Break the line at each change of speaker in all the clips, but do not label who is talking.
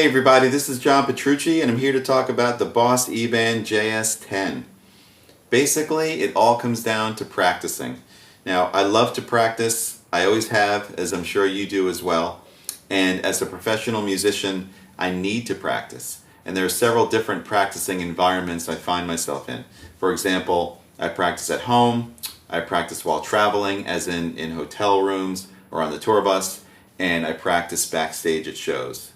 everybody, this is John Petrucci and I'm here to talk about the Boss eBand JS-10. Basically, it all comes down to practicing. Now, I love to practice. I always have, as I'm sure you do as well. And as a professional musician, I need to practice. And there are several different practicing environments I find myself in. For example, I practice at home, I practice while traveling, as in hotel rooms or on the tour bus, and I practice backstage at shows.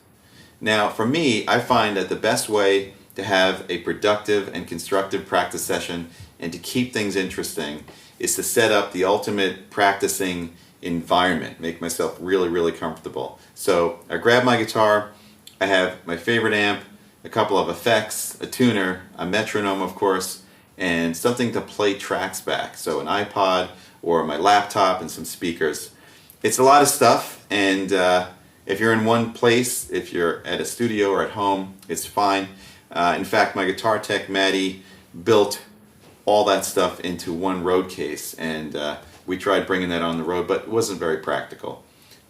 Now, for me, I find that the best way to have a productive and constructive practice session and to keep things interesting is to set up the ultimate practicing environment, make myself really, really comfortable. So I grab my guitar, I have my favorite amp, a couple of effects, a tuner, a metronome of course, and something to play tracks back. So an iPod or my laptop and some speakers. It's a lot of stuff, and if you're in one place, if you're at a studio or at home, it's fine. In fact, my guitar tech, Maddie, built all that stuff into one road case, and we tried bringing that on the road, but it wasn't very practical.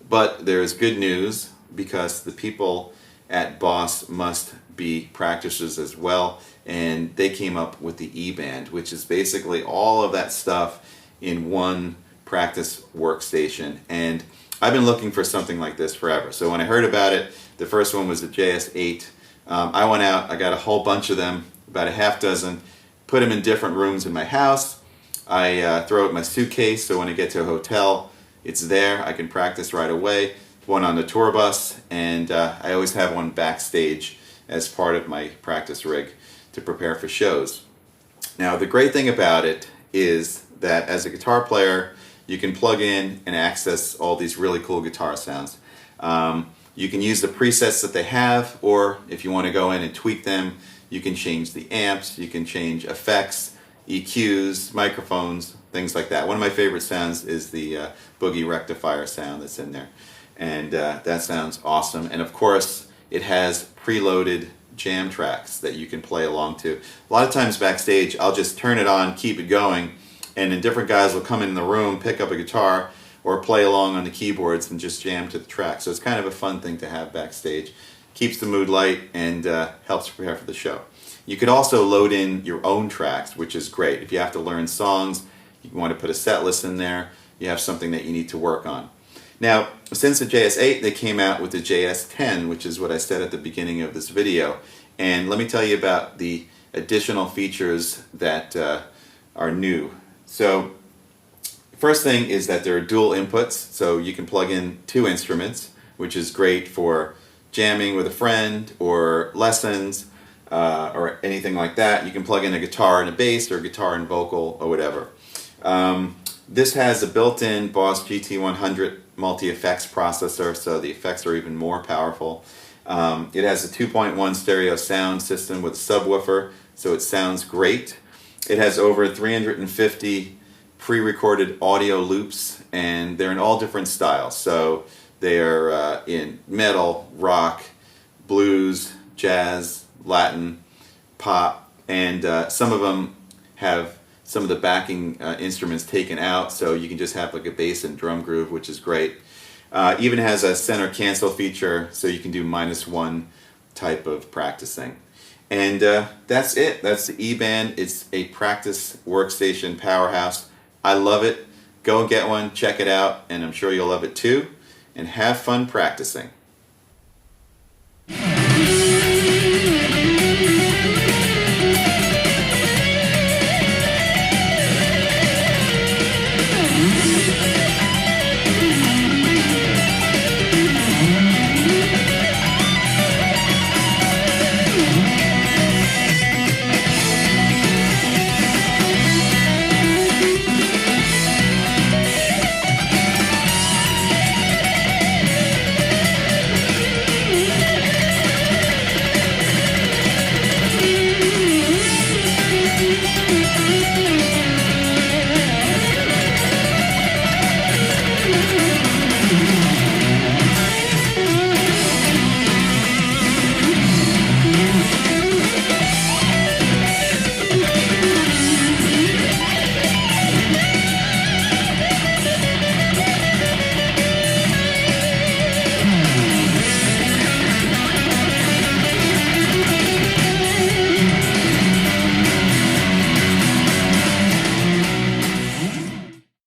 But there's good news, because the people at Boss must be practicers as well, and they came up with the eBand, which is basically all of that stuff in one practice workstation. And I've been looking for something like this forever. So when I heard about it, the first one was the JS-10. I went out, I got a whole bunch of them, about a half dozen, put them in different rooms in my house. I throw it in my suitcase, so when I get to a hotel, it's there. I can practice right away. One on the tour bus, and I always have one backstage as part of my practice rig to prepare for shows. Now, the great thing about it is that as a guitar player, you can plug in and access all these really cool guitar sounds. You can use the presets that they have, or if you want to go in and tweak them, you can change the amps, you can change effects, EQs, microphones, things like that. One of my favorite sounds is the boogie rectifier sound that's in there. And that sounds awesome. And of course, it has preloaded jam tracks that you can play along to. A lot of times backstage, I'll just turn it on, keep it going, and then different guys will come in the room, pick up a guitar, or play along on the keyboards and just jam to the track. So it's kind of a fun thing to have backstage. Keeps the mood light and helps prepare for the show. You could also load in your own tracks, which is great. If you have to learn songs, you want to put a set list in there, you have something that you need to work on. Now, since the JS-8, they came out with the JS-10, which is what I said at the beginning of this video. And let me tell you about the additional features that are new. So, first thing is that there are dual inputs, so you can plug in two instruments, which is great for jamming with a friend or lessons or anything like that. You can plug in a guitar and a bass, or a guitar and vocal, or whatever. This has a built-in Boss GT100 multi-effects processor, so the effects are even more powerful. It has a 2.1 stereo sound system with a subwoofer, so it sounds great. It has over 350 pre-recorded audio loops, and they're in all different styles. So they're in metal, rock, blues, jazz, Latin, pop, and some of them have some of the backing instruments taken out, so you can just have like a bass and drum groove, which is great. Even has a center cancel feature, so you can do -1 type of practicing. And that's it. That's the eBand. It's a practice workstation powerhouse. I love it. Go and get one, check it out, and I'm sure you'll love it too. And have fun practicing.